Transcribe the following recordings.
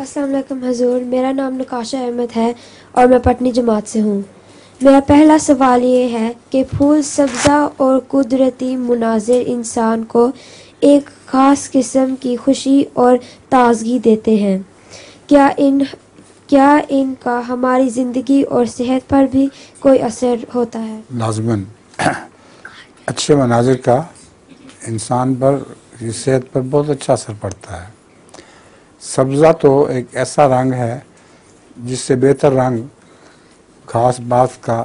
السلام علیکم حضور، میرا نام نقاشہ احمد ہے اور میں پٹنی جماعت سے ہوں۔ میرا پہلا سوال یہ ہے کہ پھول، سبزہ اور قدرتی مناظر انسان کو ایک خاص قسم کی خوشی اور تازگی دیتے ہیں۔ کیا ان کا ہماری زندگی اور صحت پر بھی کوئی اثر ہوتا ہے؟ لازماً اچھے مناظر کا انسان پر، صحت پر بہت اچھا اثر پڑتا ہے۔ سبزہ تو ایک ایسا رنگ ہے جس سے بہتر رنگ گھاس باس کا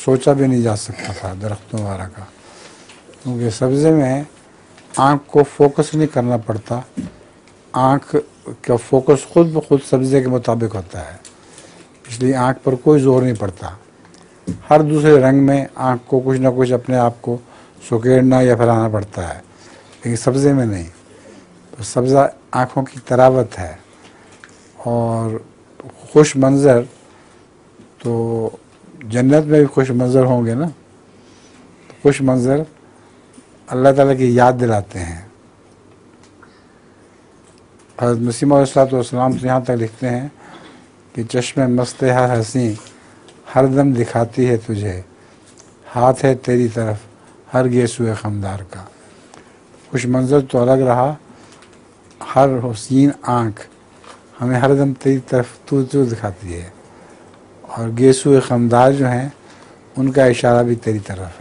سوچا بھی نہیں جا سکتا تھا، درختوں وغیرہ کا، کیونکہ سبزے میں آنکھ کو فوکس نہیں کرنا پڑتا، آنکھ کا فوکس خود بخود سبزے کے مطابق ہوتا ہے، اس لیے آنکھ پر کوئی زور نہیں پڑتا۔ ہر دوسرے رنگ میں آنکھ کو کچھ نہ کچھ اپنے آپ کو سکیڑنا یا پھیلانا پڑتا ہے، لیکن سبزے میں نہیں۔ تو سبزہ آنکھوں کی تراوت ہے اور خوش منظر، تو جنت میں بھی خوش منظر ہوں گے نا، خوش منظر اللہ تعالیٰ کی یاد دلاتے ہیں۔ حضرت مسیح علیہ السلام سے یہاں تک لکھتے ہیں کہ چشم مست ہر حسیں ہر دم دکھاتی ہے تجھے، ہاتھ ہے تیری طرف ہر گیسوئے خمدار کا۔ خوش منظر تو الگ رہا، ہر حسین آنکھ ہمیں ہر دم تیری طرف تو دکھاتی ہے، اور گیسوئے خمدار جو ہیں ان کا اشارہ بھی تیری طرف ہے۔